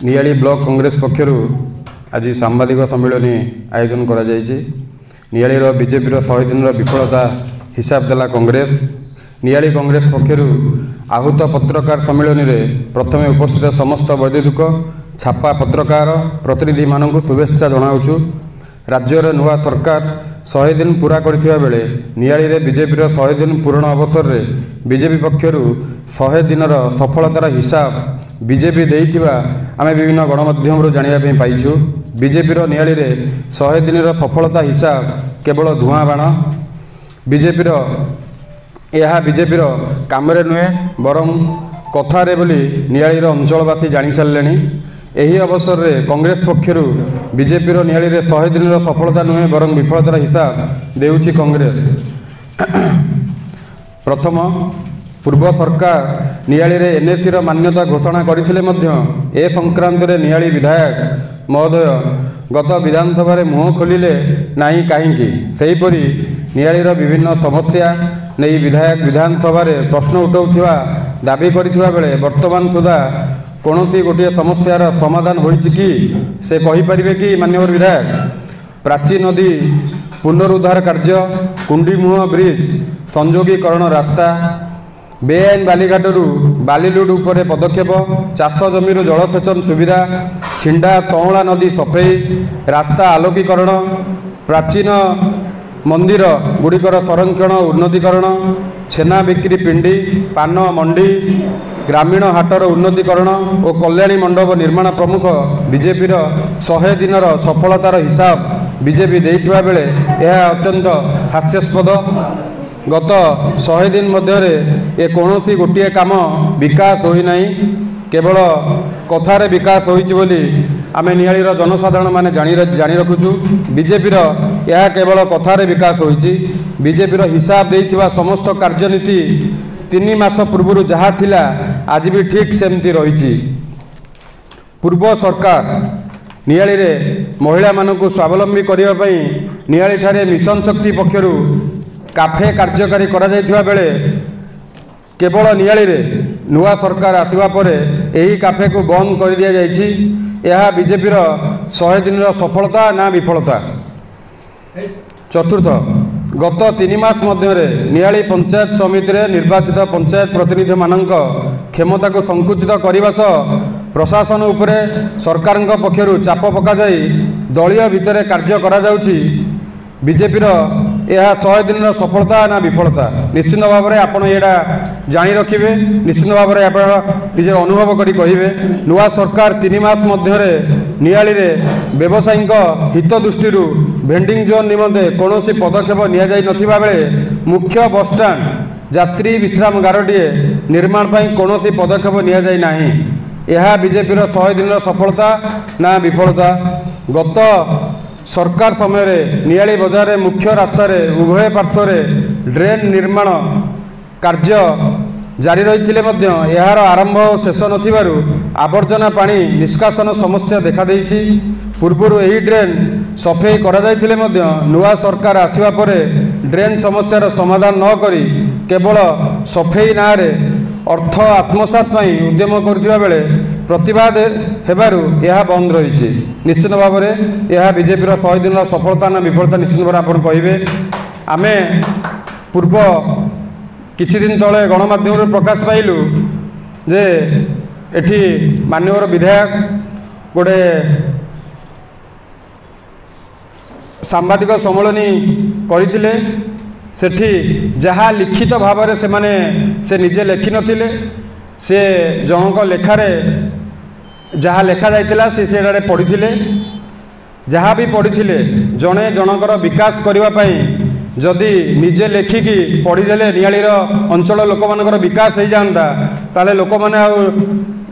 Niali block Congress पक्षर आज सांबादिक सम्मेलन आयोजन करा नियाली बीजेपी 100 दिन विफलता हिसाब देला कांग्रेस। नियाली कांग्रेस पक्षर आहूत पत्रकार सम्मेलन में प्रथम उपस्थित समस्त वैद्युतिक छापा पत्रकार प्रतिनिधि मानक शुभेच्छा जनाऊँ। राज्यर नुआ सरकार 100 दिन पूरा करथिबा बेले नियाली रे बीजेपी 100 दिन पूर्ण अवसर रे बीजेपी पक्षर 100 दिन सफलतार हिसाब बीजेपी देइथिबा आमे विभिन्न गणमाध्यम जानिबा पाइछु। बीजेपी नियाली रे 100 दिन सफलता हिसाब केवल धुआं बाण बीजेपी बीजेपी काम नुहे बरं कथारे बोली नियाली अंचलवासी जानी सारे। यही अवसर में कांग्रेस पक्षर बीजेपी नियाली 100 दिन सफलता नुहे बरं विफलतार हिसाब देउछि कांग्रेस। प्रथम पूर्व सरकार नियाली एनएसी मान्यता घोषणा करथिले मध्य ए संक्रांत रे नियाली विधायक महोदय गत विधानसभा रे मुह खोलिले नाही काहींकी। सेहीपरि नियाली विभिन्न समस्या नहीं विधायक विधानसभा रे प्रश्न उठाउथिबा दाबी करिथिबा बेले वर्तमान सुधा कौनसी गोटे समस्यार समाधान होइछि कि से कहि परिबे कि माननीय विधायक? प्राची नदी पुनरुद्धार कार्य, कुंडीमुह ब्रिज संयोगीकरण रास्ता, बेआईन बालीघाटू बालीलुड उपरे पदक्षेप, चाष जमीर जलसेचन सुविधा, छिंडा तौला नदी सफेई, रास्ता आलोकीकरण, प्राचीन मंदिर गुड़िकर संरक्षण उन्नतीकरण, छेना बिक्री पिंडी, पान मंडी, ग्रामीण हाटर उन्नतीकरण और कल्याणी मंडप निर्माण प्रमुख बीजेपी 100 दिन सफलतार हिसाब बीजेपी देइथिबा बेले यह अत्यंत हास्यास्पद। गत 100 दिन मध्य ए कौनसी गोटे काम विकास होई नाही, केवल कथारे विकास होइछि बोली आमे नियाली जनसाधारण माने जानी रखुछु। बीजेपी यह केवल कथारे विकास होइछि। बीजेपी हिसाब देइथिबा समस्त कार्यनीति 3 मास पूर्व जहाँ थिला आज भी ठीक सेमती रही। पूर्व सरकार नियाली रे महिला मानकु स्वावलंबी करिया पई नियाली ठारे मिशन शक्ति पक्षर काफे कार्यकारी करा जायथिबा बेले केवल नियाली रे नुआ सरकार आसिबा परे एही काफे को बंद कर दिया जायछि। यह बीजेपी 100 दिन सफलता ना विफलता? चतुर्थ, गत 3 मास मध्य नियाली पंचायत समिति रे निर्वाचित पंचायत प्रतिनिधि मानक क्षमता को संकुचित करने सह प्रशासन उपरे सरकार पक्षर चाप पका जाई दलीय भितर कार्य करा जाउछि। बीजेपी यह 100 दिन सफलता ना विफलता? निश्चित भाव में आपड़ यहाँ जानी रखिए, निश्चित भाव में आप निजे अनुभव करी कहिबे। नुआ सरकार 3 मास मध्य नियाली रे व्यवसायी हित दृष्टि भेंडिंग जोन निमंते कौन पदक्षेप निया जाई नथिबा बेले मुख्य बसस्टाण्ड यात्री विश्राम गारटीए निर्माण पर कौन पदक्षेप निया जाई नाही। यह बीजेपी 100 दिन सफलता ना विफलता? गत सरकार समय नियाली बजार मुख्य रास्तार उभय पार्श्व ड्रेन निर्माण कार्य जारी रही यार आरंभ और शेष नथिबारु आवर्जना पानी निष्कासन समस्या देखा देइछि। पूर्व यही ड्रेन सफेई करा जायथिले मध्य नुआ सरकार आसिबा परे ड्रेन समस्यार समाधान न करी केवल सफेई नारे अर्थ आत्मसात उद्यम करथिबा बेले प्रतिवाद हेबारु यह बंद रही। निश्चित भाव में यह बीजेपी 100 दिन सफलता ना विफलता निश्चित भाव आप कहे। आमे पूर्व किछि दिन तले गणमाध्यम प्रकाश पाइलु जे एठी माननीय विधायक गोटे सांबादिक सम्मेलन करथिले। सेठी जहाँ लिखित भाव में से निजे लेखि नथिले, से जनक लेखारे जहाँ लेखा जाइतिला से पढ़ी जहाँ भी पढ़ी जड़े जनकर विकास करने जदि निजे लेखिकी पढ़ीदे नियालीर अंचल लोक मान विकास हो जाता ताले लोक मैंने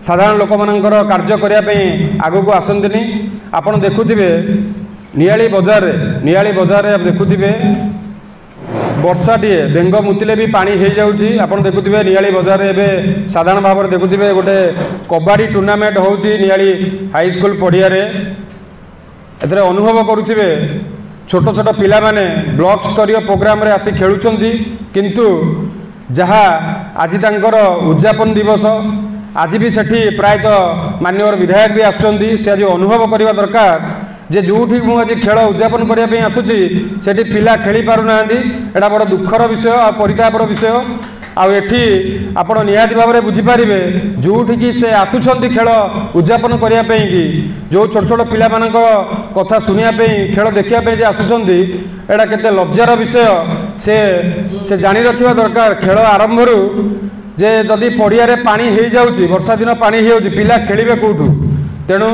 साधारण लोक मानकर कार्य करने आगू को आसंतिनी। आपड़ देखुथिबे नियाली बजार देखुथिबे वर्षाटे बेंग मुतिले भी पानी हो जाऊँगी। आपड़ देखुथिबे नियाली बजार एवं साधारण भाव में देखुथिबे गोटे कबाडी टूर्नामेंट होउची नियाली हाई स्कूल पड़ियारे। एथरे अनुभव करुथिबे छोट छोट पिला माने ब्लॉक स्तरीय प्रोग्राम रे आसी खेलुछंती, किंतु जहाँ आज तांकर उद्यापन दिवस आज भी सेठी प्रायतः माननीय विधायक भी आसुच्चंदी से आज अनुभव करवा दरकार जे जोठी मु आज खेल उद्यापन करने आसूची सेठी पिला खेली पारु नांदी एटा बड़ दुखर विषय आ परितापर विषय आठी आपण निहाती भाव में बुझीपारे जोठिकी से आसुंच खेल उद्यापन करने कि जो छोट छोट पिला कथा शुणापी खेल देखापी आसुंच एटा केते लज्जार विषय से जानी रखा दरकार खेल आरंभ जे जदि पड़िया पानी हो जाऊँगी वर्षा दिन पानी हो पिला खेलिबे कौटू तेणु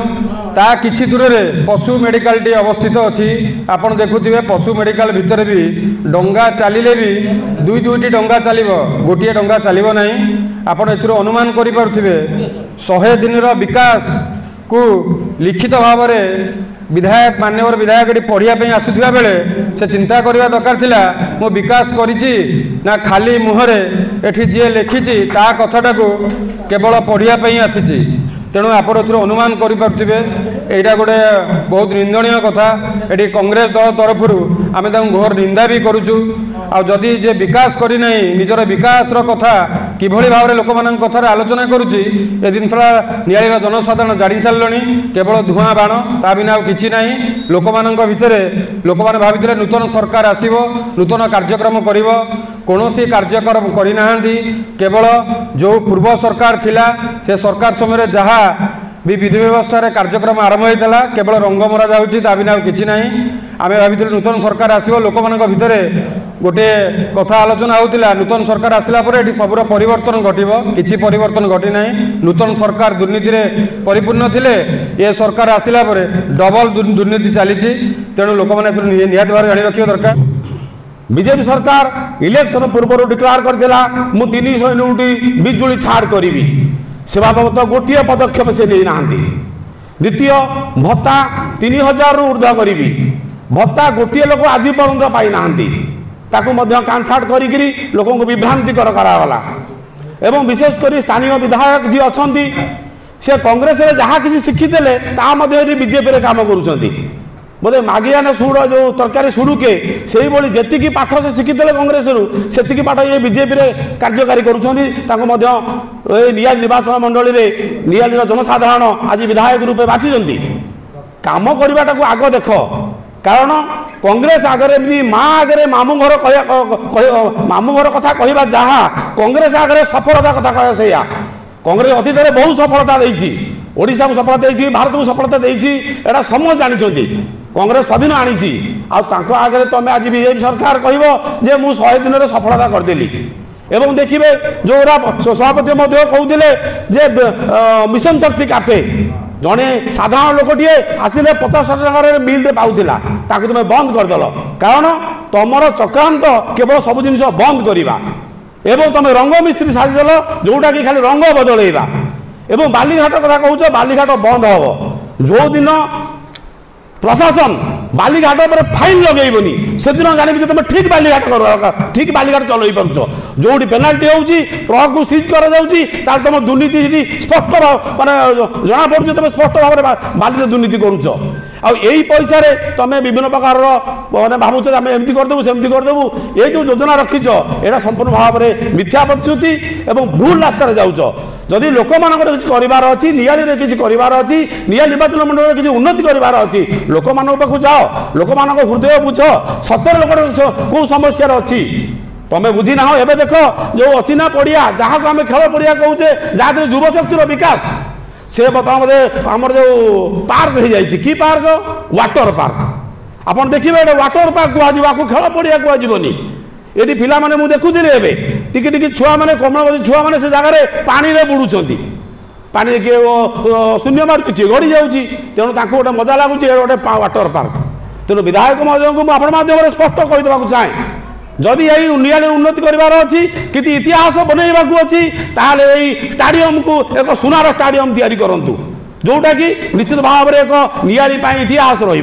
ता किछि दूर में पशु मेडिकल टी अवस्थित अच्छी आपड़ देखुवे पशु मेडिकल भितर भी डंगा चलिले भी दुईटी डंगा चलो गोटे डंगा चलो ना आपड़ ए अनुमान करें 100 दिन विकास को लिखित भाव में विधायक मान्यवर विधायक ये पढ़ाई आसुवा बेले से चिंता करवा दरकार थिला मो विकास करिछि ना खाली मुहरे एठी जी लिखिछि ता कथाटा को केवल पढ़ाई आसी तेणु आप अनुमान करें यहाँ गोटे बहुत निंदनीय कथा ये कांग्रेस दल तरफ आम घोर निंदा भी करुचु आदि जे विकास करना निजर विकास कथा किभली भाव में लोक मान कथार आलोचना करुच्ची ए जिनसा निआलीर जनसाधारण जाणी सारे केवल धूआं बाण ता बिना किसी ना लोक मान भितर लोक मैंने भाई नूतन सरकार आसो नूतन कार्यक्रम कर कौन कार्यक्रम करना केवल जो पूर्व सरकार थिला से सरकार समय जहाँ भी विधि व्यवस्था कार्यक्रम आरंभ होता केवल रंग मरा जाऊँगी ता बिना किसी ना आम भाई नूतन सरकार आसो लोक मान भितर गोटे कथा आलोचना होता नूतन सरकार आसला ये सबूर परिवर्तन घटव किसी परिवर्तन घटी ना नूतन सरकार दुर्नीति परिपूर्ण थे ये सरकार आसला डबल दुर्नीति चली तेणु लोक मैंने निहत भाव जाणी रखा दरकार बीजेपी सरकार इलेक्शन पूर्व डिक्लेयर करथिला मु 300 यूनिट बिजुली छाड़ करी से बाबद गोटे पदक्षेप से नहीं नांती द्वितीय भत्ता 3000 रु ऊर्ध्व करी भत्ता गोटे लोक आज पर्यंत पाई नांती ताकू मध्य कांछाड़ करी लोक विभ्रांतिकर करागला एवं विशेषकर स्थानीय विधायक जी अच्छा से कांग्रेस जहाँ किसी शिखीते बीजेपी काम करुँच बोले मागियाने सुड़ जो तरकारी सुड़ुके से भाई जी पाठ से शिखीते कांग्रेस से पाठ ये बीजेपी कार्यकारी करुँच निया निर्वाचन मंडल में नियालीर जनसाधारण आज विधायक रूपे बाछी काम करवाटा को आग देख कारण कांग्रेस आगे माँ आगे मामू घर मामू घर कथा कहवा जहाँ कांग्रेस आगे सफलता कथा कह से कांग्रेस अतीत में बहुत सफलता देती ओडिशा को सफलता देती भारत को सफलता देती एटा समस्त जानते कांग्रेस स्वाधीन आनी आगे तुम आज बीजेपी सरकार कह मुझे 100 दिन में सफलता करदेली एवं देखिए जो सभापति कहते जे मिशन शक्ति कैफे जड़े साधारण लोकटे आसिले 50-60 टकर बिल पाऊला तुम बंद करदेल कारण तुम चक्रांत केवल सब जिन बंद करवा एवं तुम रंग मिस्त्री साजिदेल जोटा कि खाली रंग बदलैवा एवं बालीघाट कथा कहूँ बालीघाट बंद हम जो दिन प्रशासन बालीघाट पर फाइन लगेबनी से दिन जानी तुम ठीक बालीघाट चल पार्छ जो पेनाल्टी होगी ट्रक को सीज कर तुम दुर्नीति स्पष्ट माने जना पड़े तुम स्पष्ट भाव में बाली दुर्नीति करुच आई पैसा तुम विभिन्न प्रकार मैंने भावुच आम एमती करदेबू सेमती करदेबू ये जो योजना रखीच यहाँ संपूर्ण भाव में मिथ्या प्रतिश्रुति और भूल रास्तार जाऊच जदि लोक मानकर किसी करार अच्छी नियाली किसी करार अच्छी निया निर्वाचन मंडल किसी उन्नति करार अच्छी लोक मान पाखु जाओ लोक मान हृदय बुझ सतर लोक कौ समस्या अच्छी तुम्हें बुझी ना एवं देख जो अच्छी ना पड़िया जहाँ को आम खेल पड़िया कहे जहाँ युवशक्तिर विकास से बता आमर जो पार्क हो जाए कि पार्क वाटर पार्क आप देखिए वाटर पार्क कह खेल पड़िया कहनी ये पिला माने मुझे देखुली एवं टिकी छुआ मैंने कमलबती छुआ मैंने से जगह पानी में बुड़ुंट पानी किए शून्य मार्ग किए गड़ी जाऊँगी तेणु गोटे मजा लगुच गोटे वाटर पार्क तेणु विधायक महोदय को आप माध्यम स्पष्ट कहीदेक चाहे जदि यही नियाली उन्नति करार अच्छी कि इतिहास बनइबा अच्छी ताल स्टाडियम को एक सुनार स्टाडियम तैयारी करूँ जोटा कि निश्चित भाव में एक नियाली इतिहास रही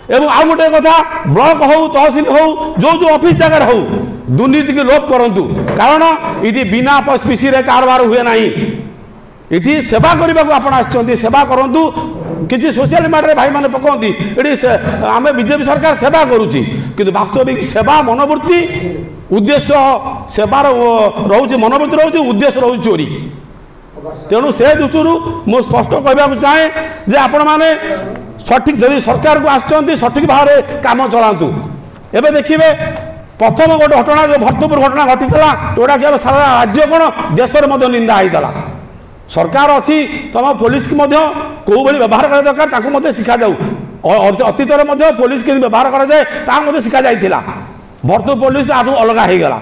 एवं आउ गोटे कथा ब्लॉक हो तहसिल हो जो ऑफिस जगह हो दुर्नीति की लोप करूँ कारण ये बिना पीसी कारबार हुए ना ये सेवा करने को आप सेवा करूँ किसी सोशल मीडिया भाई मैंने पकाती ये आम बीजेपी सरकार सेवा करुच्ची कि वास्तविक सेवा मनोवृत्ति उद्देश्य सेवार रोचे मनोवृत्ति रोचे उद्देश्य रोचे चोरी तेणु से दृष्टि मु स्पष्ट कहवाक चाहे जे आपण मैंने सठिक जदि सरकार को आसचंती सठिक भाव में काम चलातु एवं देखिए प्रथम गोटे घटना जो भरतपुर घटना घटीला जोटा कि सारा राज्य कौन देश में निंदा होता सरकार अच्छी तुम पुलिस को कौ भाई व्यवहार करा दरकार शिखा जाऊ अतीत पुलिस के व्यवहार कराए शिखा जाइला भरतपुर पुलिस आठू अलग होगला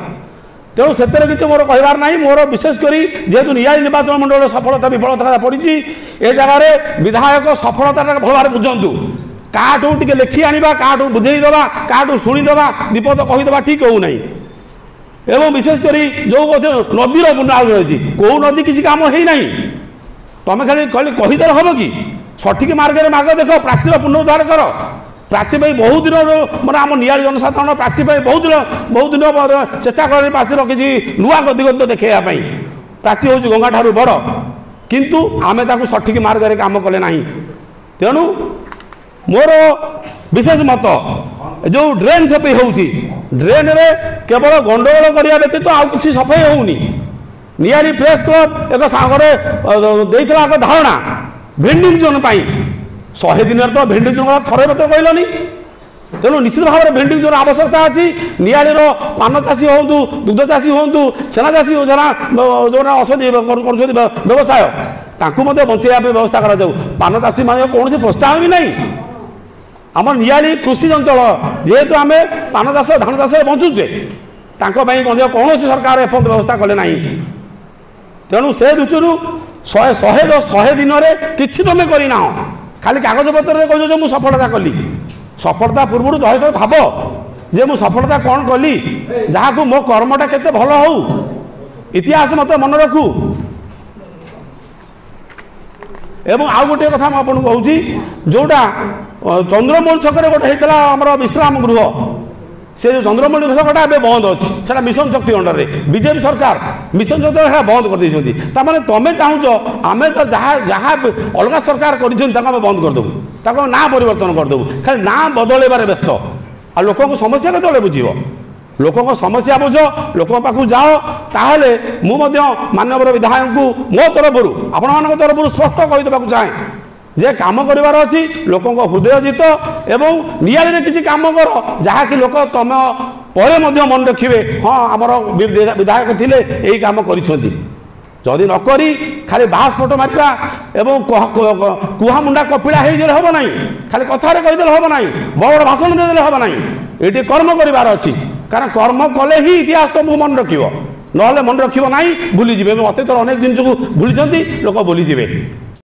तेणु से किसी मोर कहबार ना मोर विशेषकर जेहेतु नियाली निर्वाचन मंडल सफलता विफलता पड़ी ए जगह विधायक सफलता भल भाव बुझंतु काठू टे लेखि आना काठू बुझेदवा काठू शुणीदवा विपद कहीदे ठीक हो ना एवं विशेषकर जो नदीर पुनरावृत्ति रही कौ नदी किसी काम है ना तुम खाली कहीदे हम कि सठिक मार्ग में मार्ग देख प्राचीर पुनरुद्धार कर प्राची बहुत दिन मैंने आम नियाली जनसाधारण प्राची बहुत दिन चेष्टा कर प्राचीर किसी नुआ गतिगत देखापी प्राची हूँ गंगा ठार बड़ किंतु आम सठिक मार्ग में काम कले ना तेणु मोर विशेष मत जो ड्रेन सफाई होती ड्रेन रे केवल गंडगोल करने व्यतीत आउ कि सफाई होनी नियाली प्रेस क्लब एक सांगे देता धारणा भेंडिंग जोन 100 दिन तो भेंडिंग जोन थरे मत कहलनि तेणु निश्चित भाव में भेंडिंग जोन आवश्यकता अच्छी नियालीर पान चाषी हूँ दुग्ध चाषी हूँ छेना चाषी जो औषधि व्यवसाय बचाई व्यवस्था करा पान चाषी मान कौन प्रोत्साहन भी नहीं आम नियाली कृषि अंचल जेहेतु आम पान चाष धान चाष बंचुचे कौन सरकार एपर्यंत व्यवस्था कले ना तेणु से दृष्टि 100 दिन में कि तुम करना खाली कागज पत्र कह मुझे सफलता कली सफलता पूर्व दहे भाव जे मुझे सफलता कौन कली जहाँ मो कर्मटा केते भल हो इतिहास मत मन रखू एवं आउ गोटे कथा मुझे कहूँ जोटा चंद्रमौली छक गोटे होता आम विश्राम गृह से जो चंद्रमौली छकटा ए बंद अच्छी मिशन शक्ति अंडर में बीजेपी सरकार मिशन शक्ति बंद कर देते तुम चाहूच आम तो जहाँ अलग सरकार कर बंद करदेबू ना परिवर्तन करदेबू खाली ना बदलैबार व्यस्त आ लोक समस्या के बुझ लोक समस्या बुझ लोक पाक जाओ ताहले माननीय विधायक को मो तरफ आपण मान तरफ स्पष्ट कहीदेक चाहे जे काम करिवार अछि लोकों हृदय जीत एवं नियाली किसी काम कर जहाँकि लोक तुम पर मन रखिए हाँ आमर विधायक थिले यही काम करिसेंती जदि नकरी खाली बास्फोट मारिबा एवं कुहा मुंडा कपिला होइले हम ना खाली कथारे कहीदेले हम ना बड़ भाषण देदेले हम ना ये कर्म करिवार अछि कारण कर्म कले ही इतिहास तुमको मन रखिबो नहले मन रखिबो नाही भूली जिवे अतीत अनेक जिनिस को भूली लोक भूली जिवे।